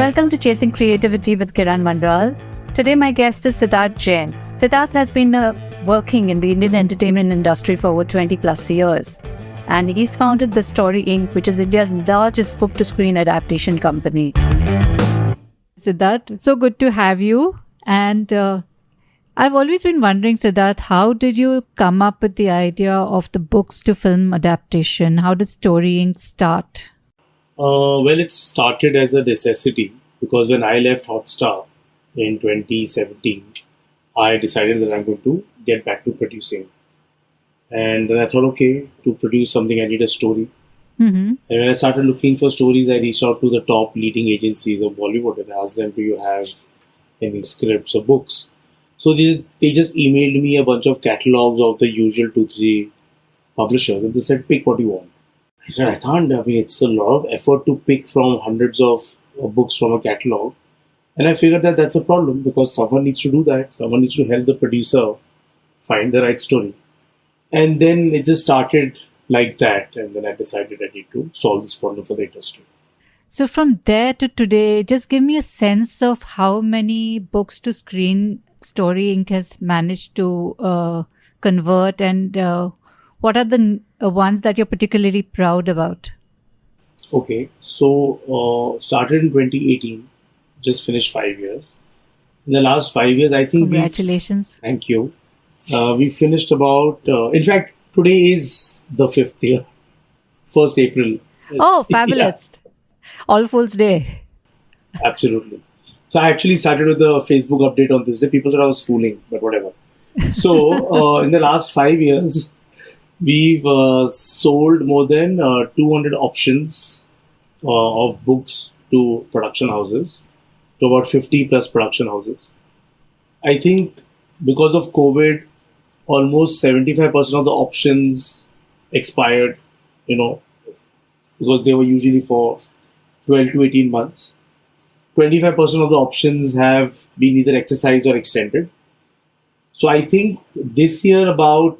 Welcome to Chasing Creativity with Kiran Manral. Today my guest is Sidharth Jain. Sidharth has been working in the Indian entertainment industry for over 20 plus years. And he's founded The Story Inc., which is India's largest book-to-screen adaptation company. Sidharth, so good to have you. And I've always been wondering, Sidharth, how did you come up with the idea of the books-to-film adaptation? How did Story Inc. start? Well, it started as a necessity because when I left Hotstar in 2017, I decided that I'm going to get back to producing. And then I thought, okay, to produce something, I need a story. Mm-hmm. And when I started looking for stories, I reached out to the top leading agencies of Bollywood and asked them, do you have any scripts or books? So they just emailed me a bunch of catalogs of the usual 2-3 publishers and they said, pick what you want. I said, I can't. I mean, it's a lot of effort to pick from hundreds of books from a catalog. And I figured that that's a problem because someone needs to do that. Someone needs to help the producer find the right story. And then it just started like that. And then I decided I need to solve this problem for the industry. So from there to today, just give me a sense of how many books to screen Story Inc. has managed to convert and what are the ones that you're particularly proud about? Okay, so started in 2018, just finished 5 years. In the last 5 years, I think Congratulations. Thank you. We finished about, in fact, today is the 5th year, 1st April. Oh, fabulous. Yeah. All Fools Day. Absolutely. So I actually started with a Facebook update on this day. People thought I was fooling, but whatever. So in the last 5 years, we've sold more than 200 options of books to production houses, to about 50 plus production houses. I think because of COVID, almost 75% of the options expired, because they were usually for 12 to 18 months. 25% of the options have been either exercised or extended. So I think this year about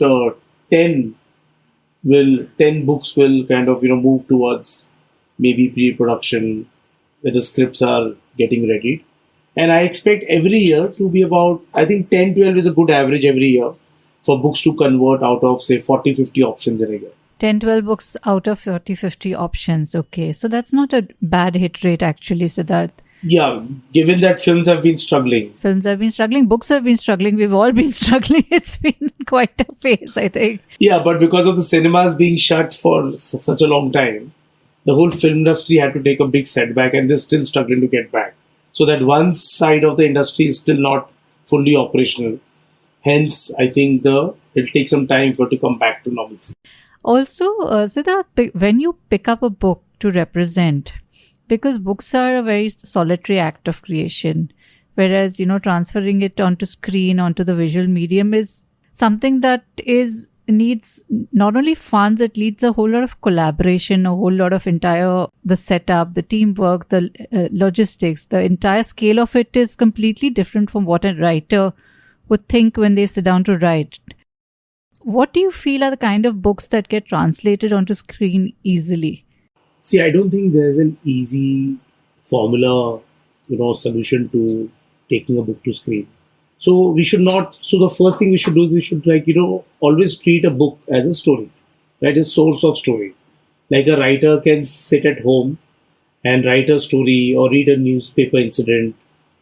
10 books will kind of move towards maybe pre-production where the scripts are getting ready. And I expect every year to be about, I think 10-12 is a good average every year for books to convert out of say 40-50 options in a year. 10-12 books out of 40-50 options. Okay, so that's not a bad hit rate actually, Siddharth. Yeah, given that films have been struggling. Books have been struggling, we've all been struggling. It's been quite a phase, I think. Yeah, but because of the cinemas being shut for such a long time, the whole film industry had to take a big setback and they're still struggling to get back. So that one side of the industry is still not fully operational. Hence, I think it'll take some time for it to come back to normalcy. Also, Siddharth, when you pick up a book to represent, because books are a very solitary act of creation, whereas, transferring it onto screen, onto the visual medium is something that needs not only funds, it needs a whole lot of collaboration, a whole lot of the setup, the teamwork, the logistics, the entire scale of it is completely different from what a writer would think when they sit down to write. What do you feel are the kind of books that get translated onto screen easily? See, I don't think there's an easy formula, solution to taking a book to screen. So the first thing we should do is we should always treat a book as a story, right? A source of story. Like a writer can sit at home and write a story or read a newspaper incident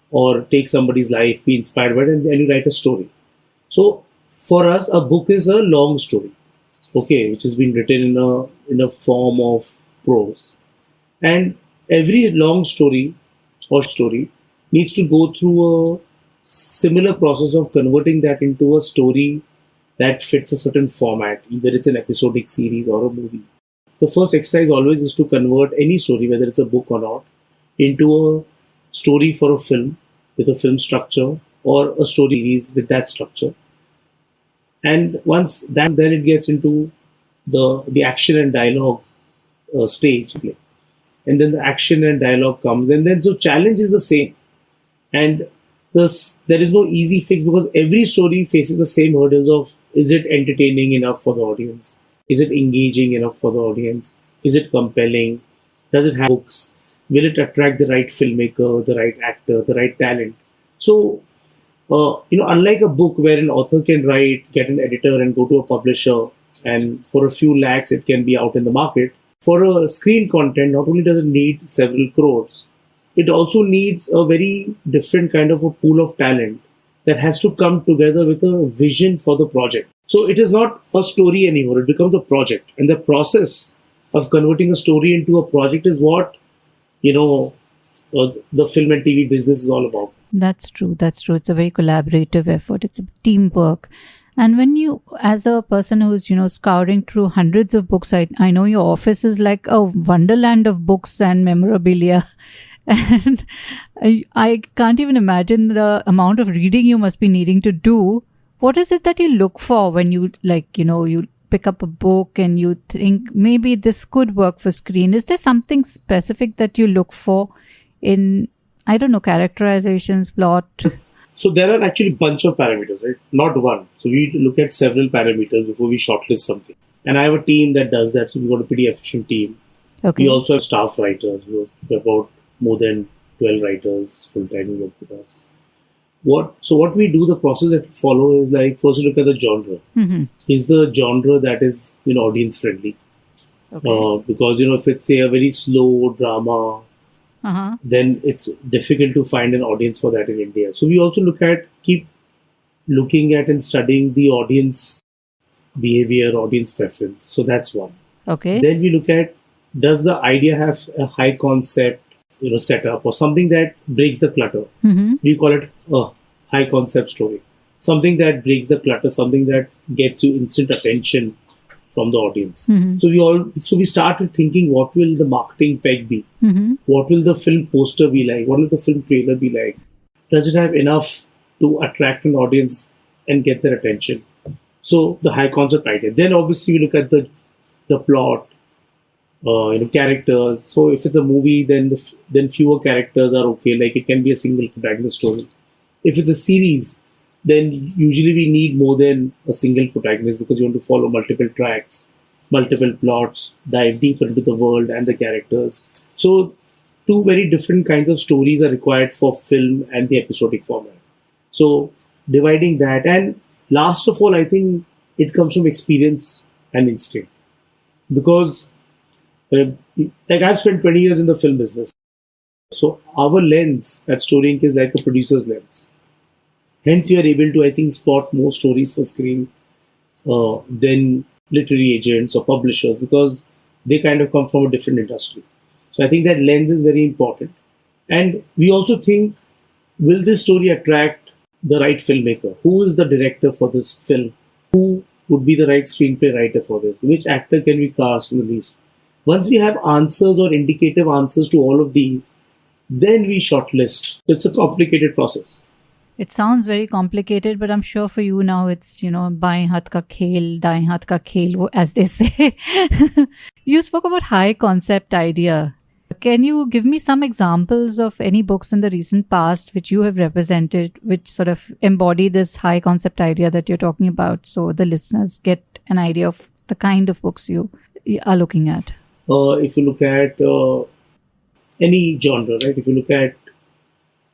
or take somebody's life, be inspired by it, and you write a story. So for us, a book is a long story, okay, which has been written in a form of prose. And every long story or story needs to go through a similar process of converting that into a story that fits a certain format, either it's an episodic series or a movie. The first exercise always is to convert any story, whether it's a book or not, into a story for a film with a film structure or a story series with that structure. And once that, then it gets into the action and dialogue stage. And then the action and dialogue comes. And then the challenge is the same. And there is no easy fix because every story faces the same hurdles of, is it entertaining enough for the audience? Is it engaging enough for the audience? Is it compelling? Does it have hooks? will it attract the right filmmaker, the right actor, the right talent? So, unlike a book where an author can write, get an editor, and go to a publisher, and for a few lakhs it can be out in the market. For a screen content, not only does it need several crores, it also needs a very different kind of a pool of talent that has to come together with a vision for the project. So it is not a story anymore, it becomes a project. And the process of converting a story into a project is what, the film and TV business is all about. That's true. That's true. It's a very collaborative effort. It's a teamwork. And when you, as a person who's, scouring through hundreds of books, I know your office is like a wonderland of books and memorabilia. And I can't even imagine the amount of reading you must be needing to do. What is it that you look for when you, you pick up a book and you think maybe this could work for screen? Is there something specific that you look for in, I don't know, characterizations, plot? So there are actually a bunch of parameters, right? Not one. So we look at several parameters before we shortlist something. And I have a team that does that. So we've got a pretty efficient team. Okay. We also have staff writers. We have about more than 12 writers full-time who work with us. What we do, the process that we follow is like, first we look at the genre. Mm-hmm. Is the genre that is, audience friendly? Okay. Because, if it's say a very slow drama, then it's difficult to find an audience for that in India. So we also keep looking at and studying the audience behavior, audience preference. So that's one. Okay. Then we look at, does the idea have a high concept, setup or something that breaks the clutter? Mm-hmm. We call it a high concept story. Something that breaks the clutter, something that gets you instant attention from the audience. Mm-hmm. So we start with thinking, what will the marketing peg be? Mm-hmm. What will the film poster be like? What will the film trailer be like? Does it have enough to attract an audience and get their attention? So the high concept idea. Then obviously we look at the plot, characters. So if it's a movie, then fewer characters are okay. Like it can be a single protagonist story. If it's a series, then usually we need more than a single protagonist because you want to follow multiple tracks, multiple plots, dive deeper into the world and the characters. So two very different kinds of stories are required for film and the episodic format. So dividing that, and last of all, I think it comes from experience and instinct. Because I've spent 20 years in the film business. So our lens at Story Inc. is like a producer's lens. Hence, you are able to, I think, spot more stories for screen than literary agents or publishers because they kind of come from a different industry. So I think that lens is very important. And we also think, will this story attract the right filmmaker? Who is the director for this film? Who would be the right screenplay writer for this? Which actor can we cast in the least? Once we have answers or indicative answers to all of these, then we shortlist. It's a complicated process. It sounds very complicated, but I'm sure for you now it's, baएं हाथ का खेल, दाएं हाथ का खेल, as they say. You spoke about high concept idea. Can you give me some examples of any books in the recent past which you have represented, which sort of embody this high concept idea that you're talking about, so the listeners get an idea of the kind of books you are looking at? If you look at any genre, right? If you look at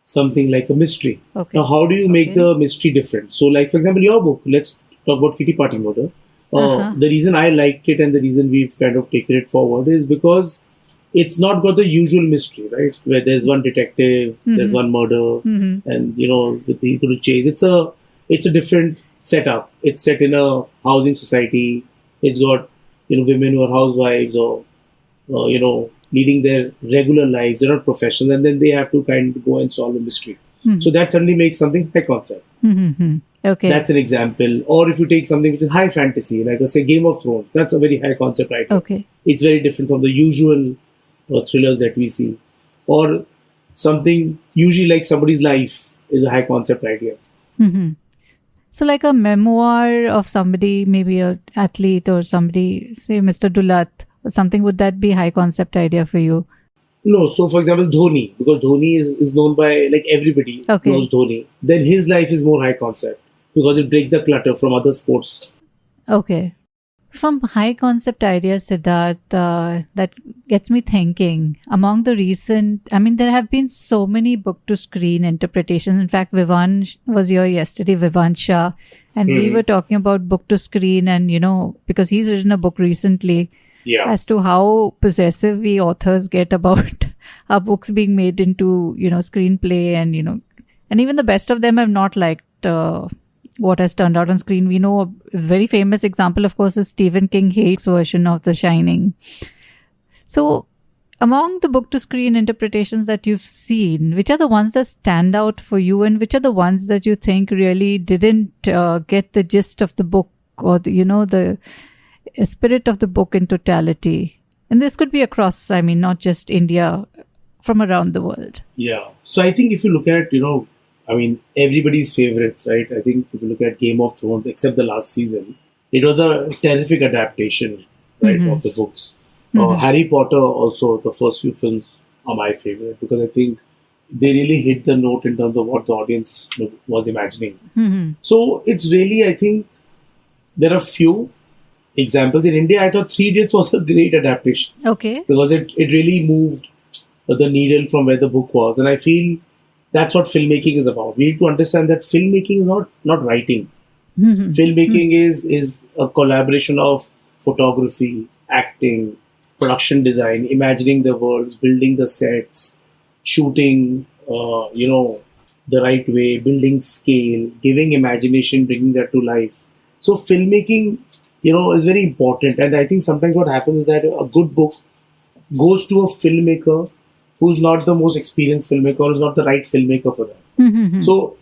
something like a mystery. Okay. Now, how do you make the mystery different? So, like, for example, your book, let's talk about Kitty Party Murder. The reason I liked it and the reason we've kind of taken it forward is because it's not got the usual mystery, right? Where there's one detective, there's one murder, and, with the equal chase. It's a different setup. It's set in a housing society. It's got, women who are housewives or, leading their regular lives. They're not professionals, and then they have to kind of go and solve a mystery. So that suddenly makes something high concept. Okay. That's an example. Or if you take something which is high fantasy, like say Game of Thrones, that's a very high concept idea. Okay. It's very different from the usual thrillers that we see. Or something usually like somebody's life is a high concept idea. So like a memoir of somebody, maybe an athlete or somebody, say Mr. Dulat, or something, would that be high concept idea for you? No. So for example, Dhoni, because Dhoni is known by, like, everybody knows Dhoni. Then his life is more high concept because it breaks the clutter from other sports. Okay. From high concept ideas, Siddharth, that gets me thinking. Among the recent, I mean, there have been so many book to screen interpretations. In fact, Vivan was here yesterday, Vivan Shah, and we were talking about book to screen, and because he's written a book recently as to how possessive we authors get about our books being made into screenplay, and even the best of them have not liked what has turned out on screen. We know a very famous example, of course, is Stephen King hates version of The Shining. So, among the book to screen interpretations that you've seen, which are the ones that stand out for you, and which are the ones that you think really didn't get the gist of the book, or the spirit of the book in totality? And this could be across, I mean, not just India, from around the world. Yeah. So I think if you look at, everybody's favorites, right? I think if you look at Game of Thrones, except the last season, it was a terrific adaptation, right, of the books. Harry Potter also, the first few films are my favorite because I think they really hit the note in terms of what the audience was imagining. So it's really, I think, there are few examples. In India, I thought Three Idiots was a great adaptation. Okay. Because it really moved the needle from where the book was. And I feel that's what filmmaking is about. We need to understand that filmmaking is not writing. Filmmaking is a collaboration of photography, acting, production design, imagining the worlds, building the sets, shooting, the right way, building scale, giving imagination, bringing that to life. So filmmaking, is very important. And I think sometimes what happens is that a good book goes to a filmmaker who's not the most experienced filmmaker or is not the right filmmaker for that. So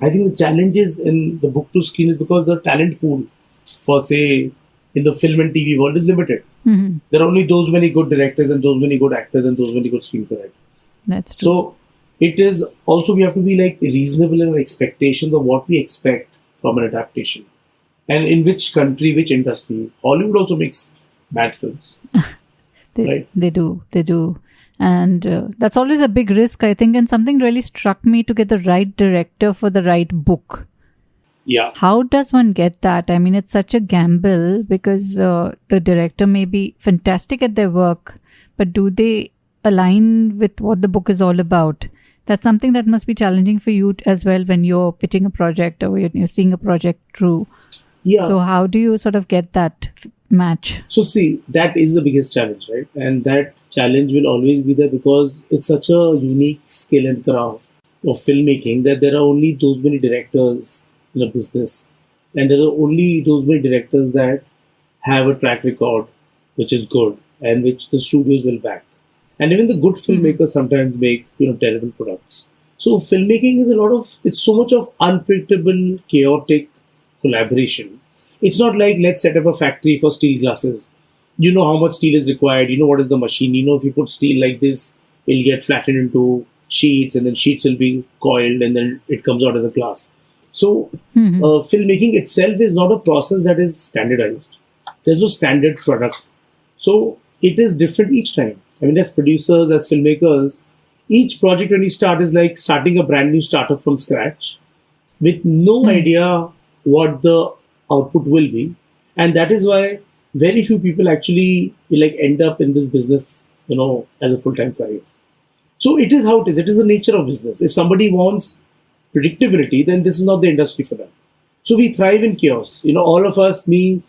I think the challenges in the book to screen is because the talent pool for, say, in the film and TV world is limited. There are only those many good directors and those many good actors and those many good screenplay writers. That's true. So it is also, we have to be like reasonable in our expectations of what we expect from an adaptation. And in which country, which industry. Hollywood also makes bad films. They do. And that's always a big risk, I think. And something really struck me to get the right director for the right book. Yeah. How does one get that? I mean, it's such a gamble because the director may be fantastic at their work, but do they align with what the book is all about? That's something that must be challenging for you as well when you're pitching a project or you're seeing a project through. Yeah. So how do you sort of get that match? So see, that is the biggest challenge, right? And that challenge will always be there because it's such a unique skill and craft of filmmaking that there are only those many directors in a business. And there are only those many directors that have a track record which is good and which the studios will back. And even the good filmmakers sometimes make, terrible products. So filmmaking is it's so much of unpredictable, chaotic collaboration. It's not like let's set up a factory for steel glasses. You know how much steel is required. You know what is the machine. If you put steel like this, it'll get flattened into sheets and then sheets will be coiled and then it comes out as a glass. So filmmaking itself is not a process that is standardized. There's no standard product. So it is different each time. I mean, as producers, as filmmakers, each project when you start is like starting a brand new startup from scratch with no idea what the output will be. And that is why very few people actually will end up in this business, as a full-time career. So it is how it is. It is the nature of business. If somebody wants predictability, then this is not the industry for them. So we thrive in chaos. All of us, we've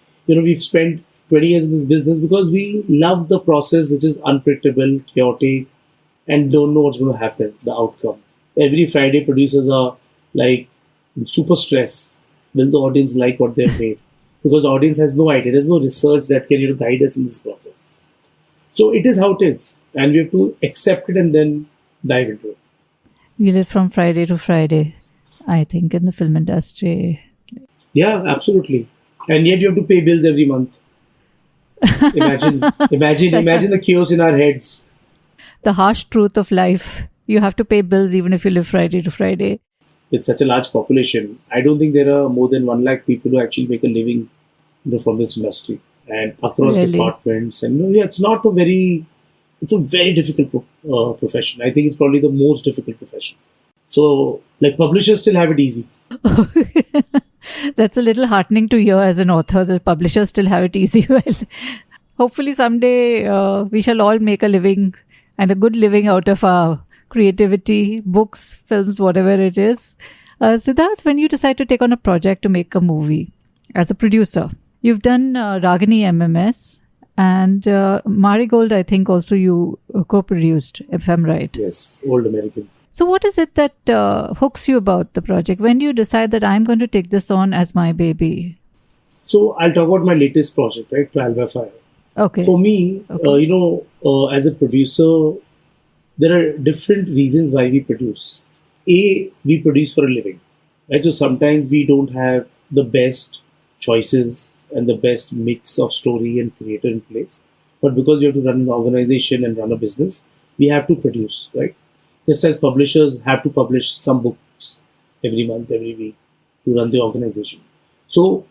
spent 20 years in this business because we love the process, which is unpredictable, chaotic, and don't know what's going to happen, the outcome. Every Friday, producers are like super stressed. Will the audience like what they've made? Because the audience has no idea. There's no research that can guide us in this process. So it is how it is. And we have to accept it and then dive into it. You live from Friday to Friday, I think, in the film industry. Yeah, absolutely. And yet you have to pay bills every month. Imagine the chaos in our heads. The harsh truth of life. You have to pay bills even if you live Friday to Friday. With such a large population, I don't think there are more than 1 lakh people who actually make a living from this industry and across departments. And it's a very difficult profession. I think it's probably the most difficult profession. So, publishers still have it easy. That's a little heartening to hear as an author. The publishers still have it easy. Well, hopefully someday we shall all make a living and a good living out of our creativity, books, films, whatever it is. Siddharth, when you decide to take on a project to make a movie as a producer, you've done Ragini MMS and Marigold, I think also you co-produced, if I'm right. Yes, old American. So what is it that hooks you about the project? When do you decide that I'm going to take this on as my baby? So I'll talk about my latest project, right? Trial by Fire. Okay. For me, Okay. as a producer, there are different reasons why we produce. A, we produce for a living, right? So sometimes we don't have the best choices and the best mix of story and creator in place. But because we have to run an organization and run a business, we have to produce, right? Just as publishers have to publish some books every month, every week to run the organization. So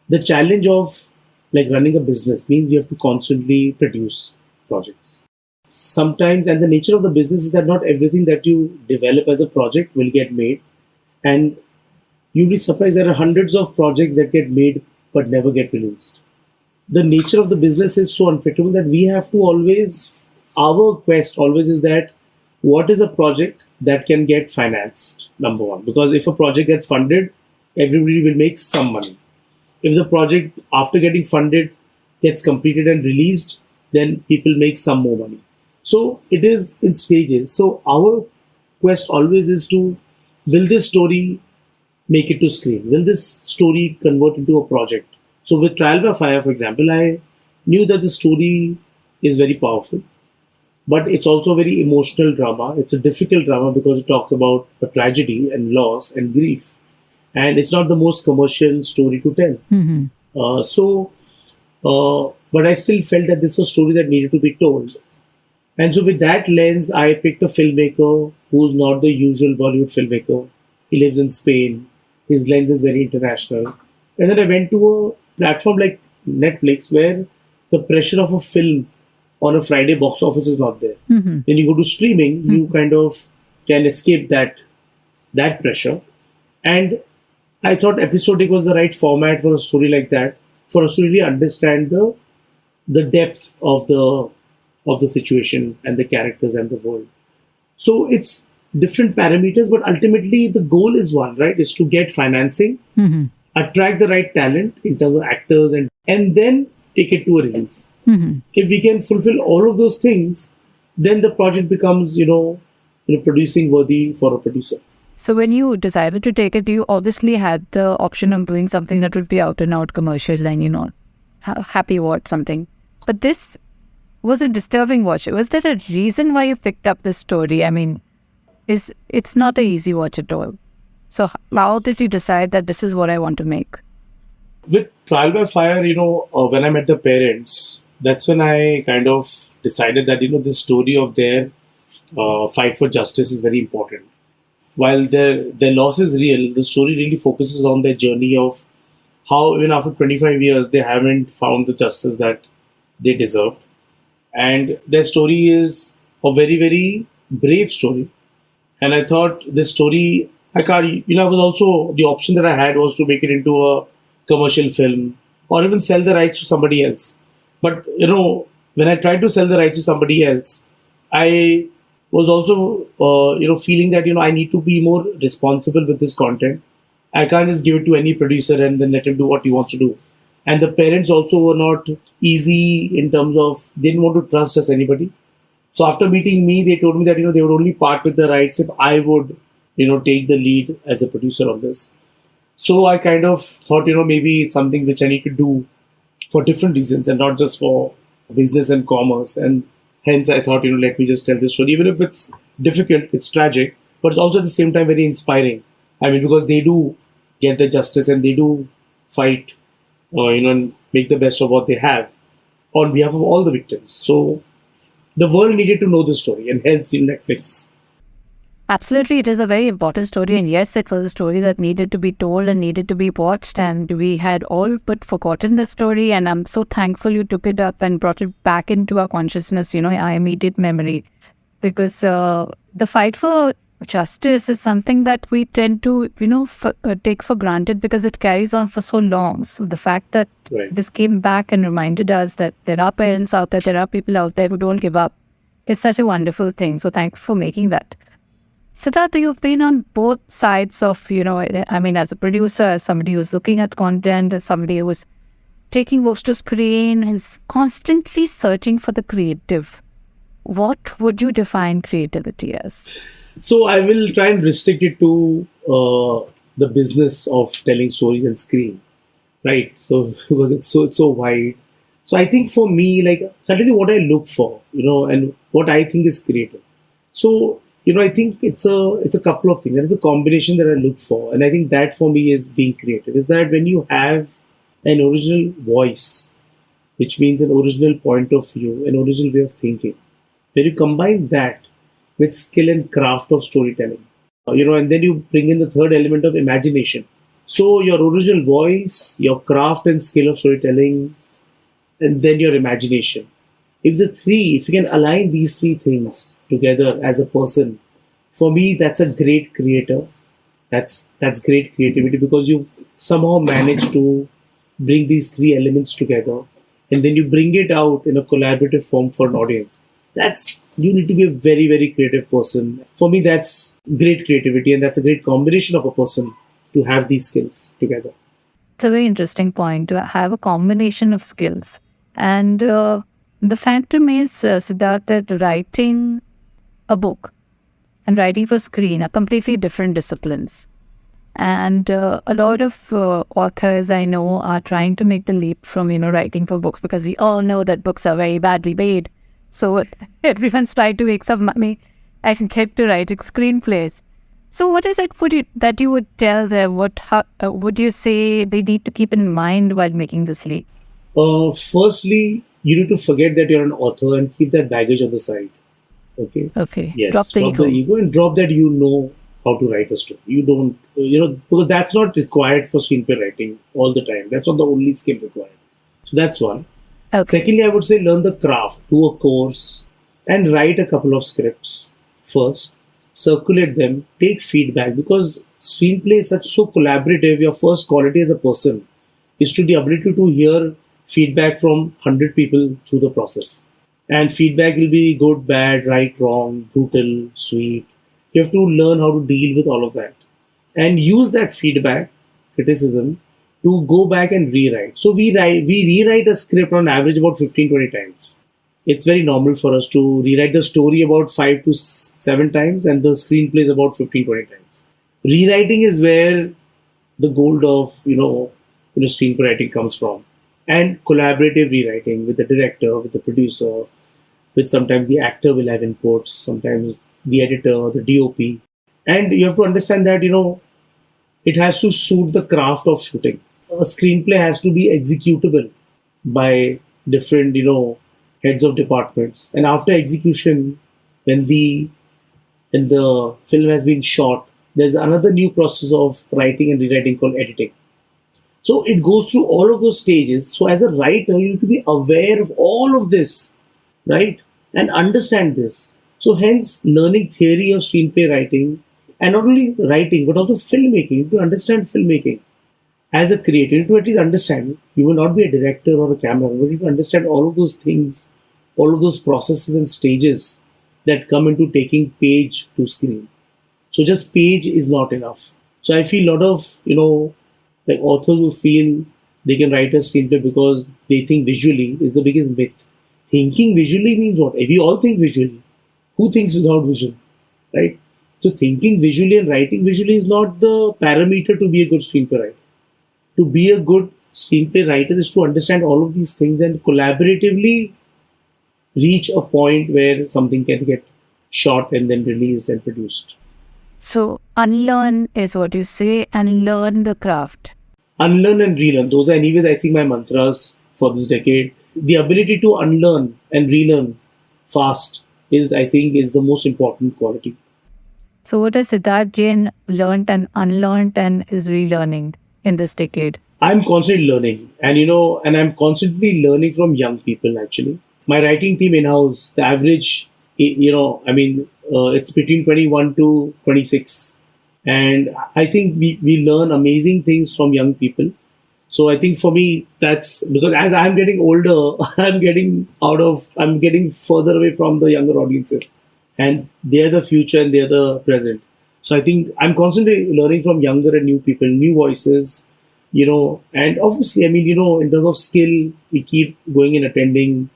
the challenge of like running a business means you have to constantly produce projects. Sometimes, and the nature of the business is that not everything that you develop as a project will get made. And you'll be surprised there are hundreds of projects that get made but never get released. The nature of the business is so unpredictable that we have to always, our quest always is that what is a project that can get financed, number one. Because if a project gets funded, everybody will make some money. If the project, after getting funded, gets completed and released, then people make some more money. So it is in stages. So our quest always is to will this story make it to screen? Will this story convert into a project? So with Trial by Fire, for example, I knew that the story is very powerful, but it's also a very emotional drama. It's a difficult drama because it talks about a tragedy and loss and grief. And it's not the most commercial story to tell. Mm-hmm. But I still felt that this was a story that needed to be told. And so with that lens, I picked a filmmaker who's not the usual Bollywood filmmaker. He lives in Spain. His lens is very international. And then I went to a platform like Netflix where the pressure of a film on a Friday box office is not there. Mm-hmm. When you go to streaming, you kind of can escape that pressure. And I thought episodic was the right format for a story like that, for us to really understand the depth of the situation and the characters and the world. So it's different parameters, but ultimately the goal is one, right? Is to get financing, Mm-hmm. attract the right talent in terms of actors, and then take it to a release. Mm-hmm. If we can fulfill all of those things, then the project becomes, producing worthy for a producer. So when you decided to take it, you obviously had the option of doing something that would be out and out commercial and, happy watch something. But this was a disturbing watch. Was there a reason why you picked up this story? I mean, it's not an easy watch at all. So how did you decide that this is what I want to make? With Trial by Fire, when I met the parents, that's when I kind of decided that, this story of their fight for justice is very important. While their loss is real, the story really focuses on their journey of how even after 25 years, they haven't found the justice that they deserved. And their story is a very, very brave story. And I thought this story, I was also, the option that I had was to make it into a commercial film or even sell the rights to somebody else. But, when I tried to sell the rights to somebody else, I was also, feeling that, I need to be more responsible with this content. I can't just give it to any producer and then let him do what he wants to do. And the parents also were not easy in terms of, they didn't want to trust just anybody. So after meeting me, they told me that, they would only part with the rights if I would, take the lead as a producer on this. So I kind of thought, maybe it's something which I need to do for different reasons and not just for business and commerce. And hence I thought, let me just tell this story. Even if it's difficult, it's tragic, but it's also at the same time very inspiring. I mean, because they do get the justice and they do fight, and make the best of what they have on behalf of all the victims. So the world needed to know the story, and hence in Netflix. Absolutely, it is a very important story, and yes, it was a story that needed to be told and needed to be watched, and we had all but forgotten the story, and I'm so thankful you took it up and brought it back into our consciousness, our immediate memory, because the fight for justice is something that we tend to, take for granted because it carries on for so long. So the fact that Right. this came back and reminded us that there are parents out there are people out there who don't give up is such a wonderful thing. So thank you for making that. Siddharth, you've been on both sides of, as a producer, as somebody who's looking at content, as somebody who's taking books to screen, is constantly searching for the creative. What would you define creativity as? So I will try and restrict it to the business of telling stories and screen, right? So because it's so wide. So I think for me, like, I'll tell you what I look for, and what I think is creative. So I think it's a couple of things. There is a combination that I look for, and I think that for me is being creative. Is that when you have an original voice, which means an original point of view, an original way of thinking, when you combine that with skill and craft of storytelling, and then you bring in the third element of imagination. So your original voice, your craft and skill of storytelling, and then your imagination. If you can align these three things together as a person, for me, that's a great creator. That's great creativity, because you've somehow managed to bring these three elements together, and then you bring it out in a collaborative form for an audience. You need to be a very, very creative person. For me, that's great creativity, and that's a great combination of a person to have these skills together. It's a very interesting point to have a combination of skills. And the fact remains, Siddharth, that writing a book and writing for screen are completely different disciplines. And a lot of authors I know are trying to make the leap from, writing for books, because we all know that books are very badly made. So everyone's trying to make some money and get to writing screenplays. So what is it that you would tell them? How would you say they need to keep in mind while making this leap? Firstly, you need to forget that you're an author and keep that baggage on the side. Okay. Okay. Yes. Drop the ego. And drop that how to write a story. You don't, because that's not required for screenplay writing all the time. That's not the only skill required. So that's one. Okay. Secondly, I would say learn the craft, do a course, and write a couple of scripts first. Circulate them, take feedback, because screenplay is so collaborative. Your first quality as a person is to the ability to hear feedback from 100 people through the process. And feedback will be good, bad, right, wrong, brutal, sweet. You have to learn how to deal with all of that and use that feedback, criticism, to go back and rewrite. So we rewrite a script on average about 15-20 times. It's very normal for us to rewrite the story about 5 to 7 times, and the screenplay is about 15-20 times. Rewriting is where the gold of screenwriting comes from, and collaborative rewriting with the director, with the producer, with sometimes the actor will have inputs, sometimes the editor, the DOP, and you have to understand that it has to suit the craft of shooting. A screenplay has to be executable by different heads of departments, and after execution, when the film has been shot, there's another new process of writing and rewriting called editing. So it goes through all of those stages. So as a writer, you need to be aware of all of this, right, and understand this. So hence, learning theory of screenplay writing, and not only writing but also filmmaking, to understand filmmaking as a creator, you need to at least understand. You will not be a director or a cameraman, but you need to understand all of those things, all of those processes and stages that come into taking page to screen. So just page is not enough. So I feel a lot of like authors who feel they can write a screenplay because they think visually is the biggest myth. Thinking visually means what? If we all think visually, who thinks without vision, right? So thinking visually and writing visually is not the parameter to be a good screenplay writer. To be a good screenplay writer is to understand all of these things and collaboratively reach a point where something can get shot and then released and produced. So unlearn is what you say, and learn the craft. Unlearn and relearn. Those are anyways, I think, my mantras for this decade. The ability to unlearn and relearn fast is the most important quality. So what has Sidharth Jain learned and unlearned and is relearning in this decade? I'm constantly learning, and I'm constantly learning from young people. Actually, my writing team in-house, the average, It's between 21 to 26. And I think we learn amazing things from young people. So I think for me, that's because as I'm getting older, I'm getting further away from the younger audiences, and they're the future and they're the present. So I think I'm constantly learning from younger and new people, new voices, and obviously, I mean, in terms of skill, we keep going and attending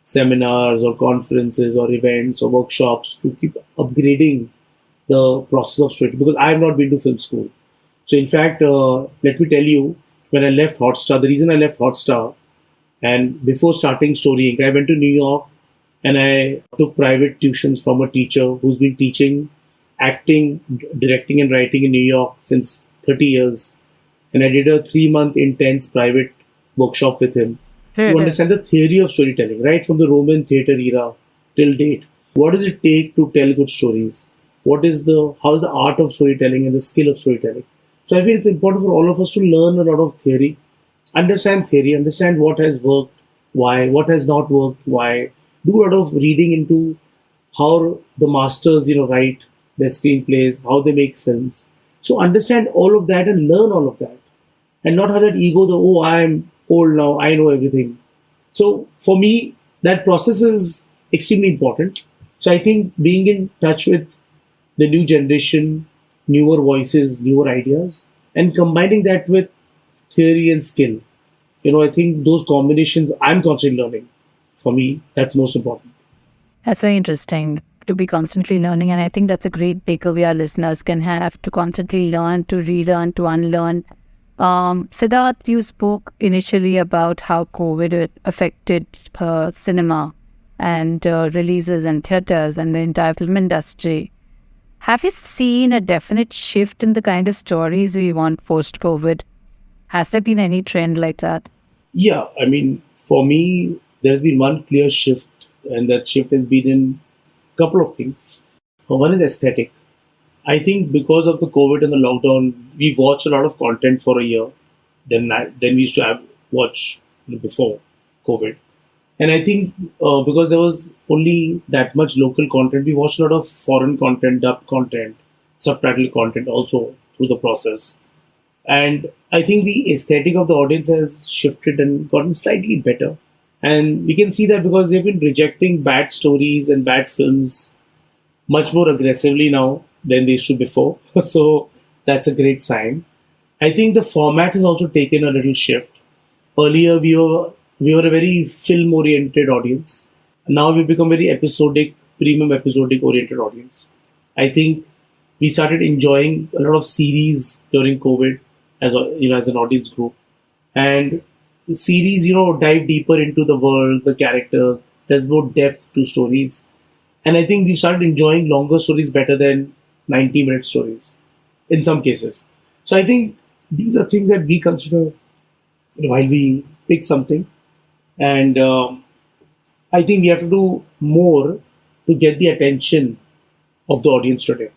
seminars or conferences or events or workshops to keep upgrading the process of storytelling because I have not been to film school. So, in fact, let me tell you, when I left Hotstar, the reason I left Hotstar and before starting Story Inc., I went to New York and I took private tuitions from a teacher who's been teaching acting, directing, and writing in New York since 30 years. And I did a 3-month intense private workshop with him to understand the theory of storytelling, right from the Roman theater era till date. What does it take to tell good stories? How is the art of storytelling and the skill of storytelling? So I feel it's important for all of us to learn a lot of theory, understand what has worked, why, what has not worked, why. Do a lot of reading into how the masters, write their screenplays, how they make films. So understand all of that and learn all of that, and not have that ego. I'm old now, I know everything. So for me, that process is extremely important. So I think being in touch with the new generation, newer voices, newer ideas, and combining that with theory and skill. I think those combinations I'm constantly learning. For me, that's most important. That's very interesting to be constantly learning. And I think that's a great takeaway our listeners can have to constantly learn, to relearn, to unlearn. Siddharth, you spoke initially about how COVID affected cinema and releases and theaters and the entire film industry. Have you seen a definite shift in the kind of stories we want post-COVID? Has there been any trend like that? Yeah, I mean, for me, there's been one clear shift, and that shift has been in a couple of things. One is aesthetic. I think because of the COVID and the lockdown, we watched a lot of content for a year. Then we used to watch before COVID. And I think because there was only that much local content, we watched a lot of foreign content, dubbed content, subtitle content also through the process. And I think the aesthetic of the audience has shifted and gotten slightly better. And we can see that because they've been rejecting bad stories and bad films much more aggressively now than they used to before. So that's a great sign. I think the format has also taken a little shift. Earlier, we were a very film oriented audience. Now we've become very premium episodic oriented audience. I think we started enjoying a lot of series during COVID as an audience group, and the series dive deeper into the world, the characters. There's more depth to stories, and I think we started enjoying longer stories better than 90-minute stories in some cases. So I think these are things that we consider while we pick something. And I think we have to do more to get the attention of the audience today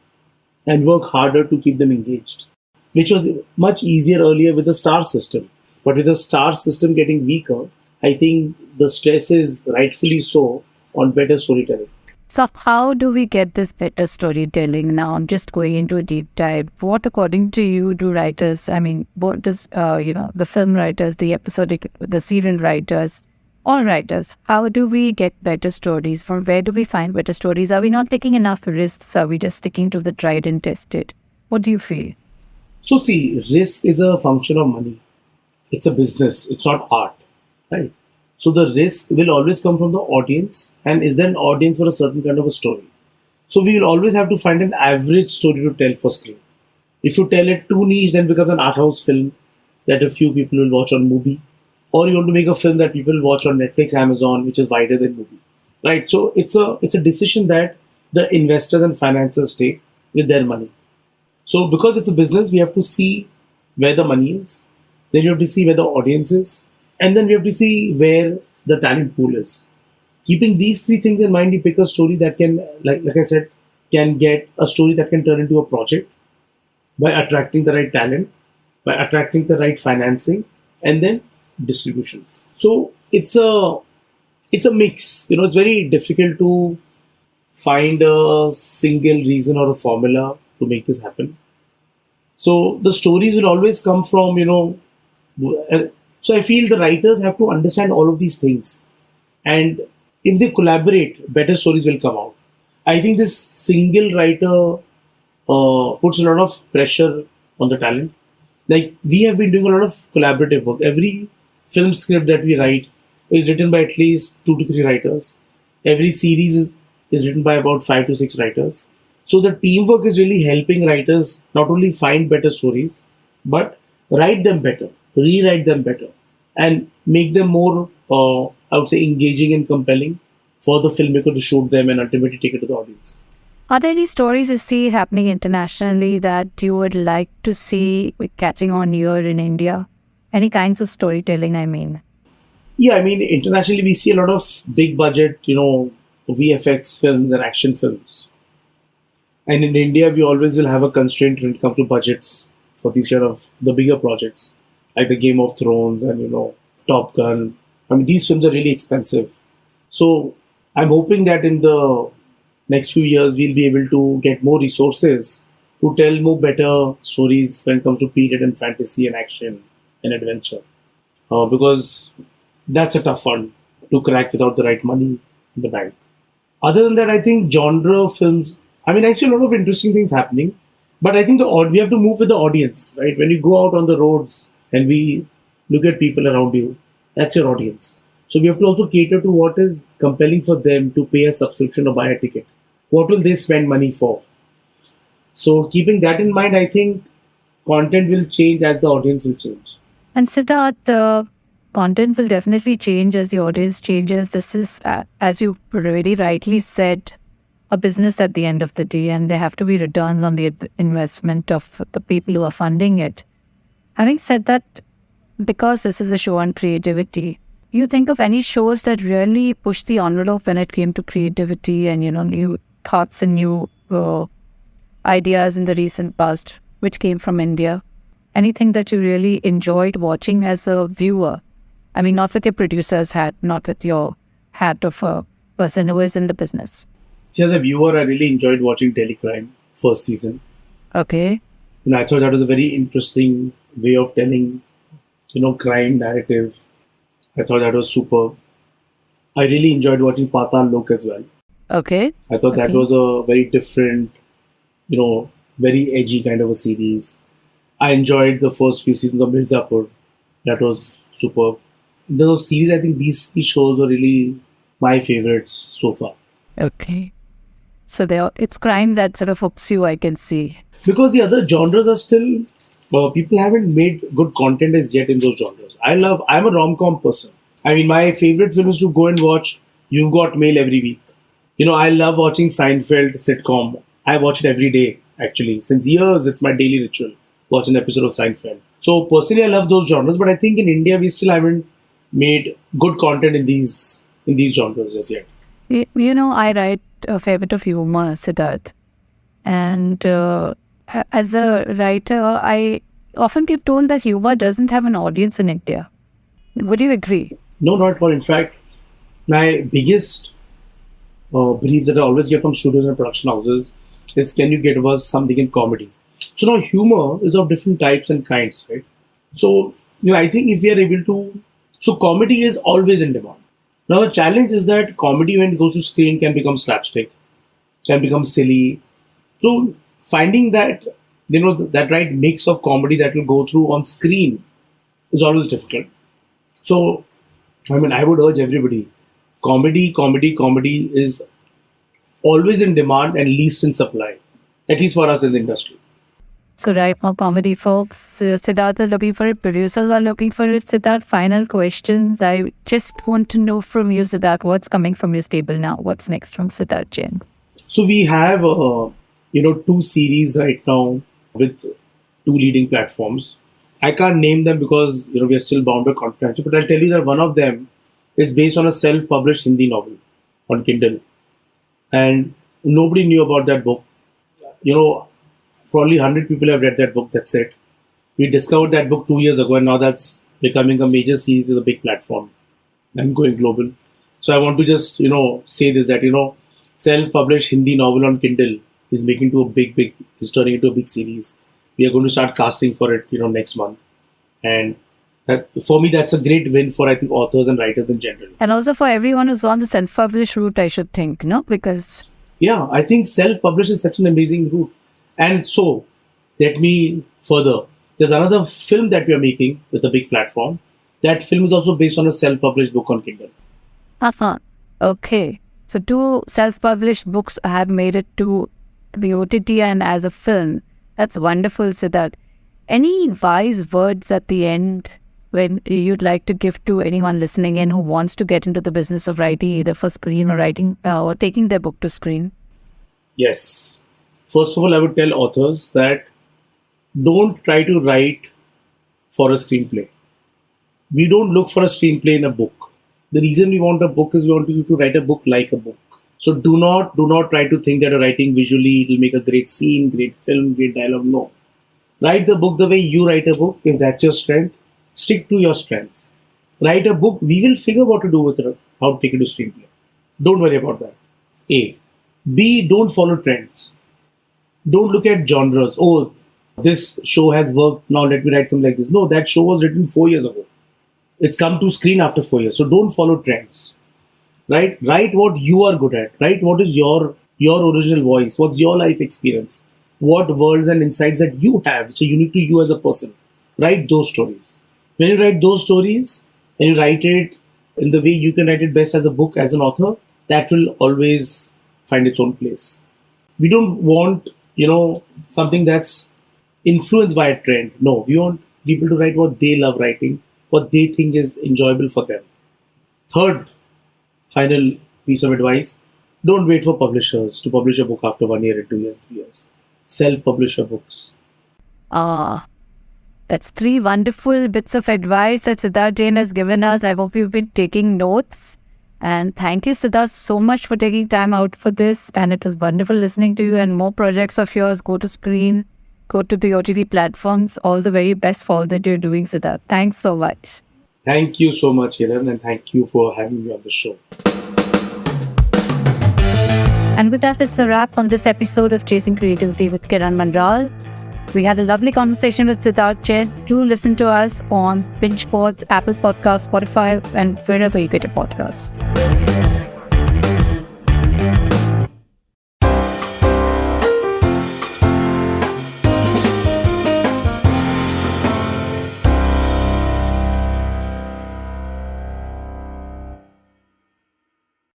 and work harder to keep them engaged, which was much easier earlier with the star system. But with the star system getting weaker, I think the stress is rightfully so on better storytelling. So how do we get this better storytelling now? I'm just going into a deep dive. What, according to you, do writers, I mean, both this, the film writers, the episodic, the serial writers, all writers, how do we get better stories? From where do we find better stories? Are we not taking enough risks? Are we just sticking to the tried and tested? What do you feel? So see, risk is a function of money. It's a business. It's not art, right? So the risk will always come from the audience, and is there an audience for a certain kind of a story? So we will always have to find an average story to tell for screen. If you tell it too niche, then it becomes an art house film that a few people will watch on movie, or you want to make a film that people watch on Netflix, Amazon, which is wider than movie, right? So it's a decision that the investors and financiers take with their money. So because it's a business, we have to see where the money is, then you have to see where the audience is, and then we have to see where the talent pool is. Keeping these three things in mind, you pick a story that can, like I said, can get a story that can turn into a project by attracting the right talent, by attracting the right financing, and then distribution. So it's a mix. It's very difficult to find a single reason or a formula to make this happen. So the stories will always come from, so I feel the writers have to understand all of these things. And if they collaborate, better stories will come out. I think this single writer puts a lot of pressure on the talent. Like we have been doing a lot of collaborative work. Every film script that we write is written by at least 2 to 3 writers. Every series is written by about 5 to 6 writers. So the teamwork is really helping writers not only find better stories, but write them better, rewrite them better, and make them more, I would say, engaging and compelling for the filmmaker to shoot them and ultimately take it to the audience. Are there any stories you see happening internationally that you would like to see catching on here in India? Any kinds of storytelling, I mean? Yeah, I mean, internationally we see a lot of big budget, VFX films and action films. And in India, we always will have a constraint when it comes to budgets for these kind of the bigger projects, like the Game of Thrones and Top Gun. I mean, these films are really expensive. So I'm hoping that in the next few years we'll be able to get more resources to tell more better stories when it comes to period and fantasy and action and adventure. Because that's a tough one to crack without the right money in the bank. Other than that, I think genre films. I mean, I see a lot of interesting things happening, but I think we have to move with the audience, right? When you go out on the roads and we look at people around you, that's your audience. So we have to also cater to what is compelling for them to pay a subscription or buy a ticket. What will they spend money for? So keeping that in mind, I think content will change as the audience will change. And Siddharth, the content will definitely change as the audience changes. This is, as you very rightly said, a business at the end of the day, and there have to be returns on the investment of the people who are funding it. Having said that, because this is a show on creativity, you think of any shows that really pushed the envelope when it came to creativity and new thoughts and new ideas in the recent past, which came from India? Anything that you really enjoyed watching as a viewer? I mean, not with your producer's hat, not with your hat of a person who is in the business. See, as a viewer, I really enjoyed watching Delhi Crime first season. Okay. I thought that was a very interesting way of telling, crime narrative. I thought that was superb. I really enjoyed watching Patal Lok as well. Okay. I thought that was a very different, very edgy kind of a series. I enjoyed the first few seasons of Mirzapur. That was superb. Those series, I think these shows were really my favorites so far. Okay. So it's crime that sort of hooks you, I can see. Because the other genres are still, people haven't made good content as yet in those genres. I'm a rom-com person. I mean, my favorite film is to go and watch You've Got Mail every week. I love watching Seinfeld sitcom. I watch it every day, actually. Since years, it's my daily ritual, watch an episode of Seinfeld. So personally, I love those genres, but I think in India, we still haven't made good content in these genres as yet. I write a fair bit of humor, Siddharth. And as a writer, I often get told that humor doesn't have an audience in India. Would you agree? No, not at all. In fact, my biggest brief that I always get from studios and production houses is, can you give us something in comedy? So now humor is of different types and kinds, right? So, I think if we are able to... So comedy is always in demand. Now the challenge is that comedy, when it goes to screen, can become slapstick, can become silly. So finding that, that right mix of comedy that will go through on screen is always difficult. So, I would urge everybody, comedy is always in demand and least in supply, at least for us in the industry. So write more comedy, folks. Siddharth is looking for it. Producers are looking for it. Siddharth, final questions. I just want to know from you, Siddharth, what's coming from your stable now? What's next from Sidharth Jain? So we have, 2 series right now with 2 leading platforms. I can't name them because, we are still bound by confidentiality, but I'll tell you that one of them is based on a self-published Hindi novel on Kindle. And nobody knew about that book. Probably 100 people have read that book, that's it. We discovered that book 2 years ago, and now that's becoming a major series with a big platform and going global. So I want to just, say this, that, self-published Hindi novel on Kindle is making to a big, is turning into a big series. We are going to start casting for it, next month. And that, for me, that's a great win for, I think, authors and writers in general. And also for everyone who's on the self-published route, I should think, no? Because... Yeah, I think self-published is such an amazing route. And so, let me further. There's another film that we are making with a big platform. That film is also based on a self-published book on Kindle. Okay. So 2 self-published books have made it to the OTT and as a film. That's wonderful, Siddharth. Any wise words at the end when you'd like to give to anyone listening in who wants to get into the business of writing, either for screen or writing or taking their book to screen? Yes. First of all, I would tell authors that don't try to write for a screenplay. We don't look for a screenplay in a book. The reason we want a book is we want you to write a book like a book. So do not try to think that you're writing visually, it will make a great scene, great film, great dialogue. No. Write the book the way you write a book. If that's your strength, stick to your strengths. Write a book, we will figure what to do with it, how to take it to screenplay. Don't worry about that. A. B. Don't follow trends. Don't look at genres. Oh, this show has worked, now let me write something like this. No, that show was written 4 years ago. It's come to screen after 4 years. So don't follow trends. Right? Write what you are good at. Right? What is your original voice? What's your life experience? What worlds and insights that you have, so unique to you as a person. Write those stories. When you write those stories and you write it in the way you can write it best as a book, as an author, that will always find its own place. We don't want, something that's influenced by a trend. No, we want people to write what they love writing, what they think is enjoyable for them. Third, final piece of advice, don't wait for publishers to publish a book after 1 year and 2 years, 3 years. Self-publish your books. That's 3 wonderful bits of advice that Sidharth Jain has given us. I hope you've been taking notes. And thank you, Siddharth, so much for taking time out for this. And it was wonderful listening to you, and more projects of yours go to screen, go to the OTT platforms. All the very best for all that you're doing, Siddharth. Thanks so much. Thank you so much, Kiran, and thank you for having me on the show. And with that, it's a wrap on this episode of Chasing Creativity with Kiran Manral. We had a lovely conversation with Sidharth Jain. Do listen to us on Pinch Pods, Apple Podcasts, Spotify, and wherever you get your podcasts.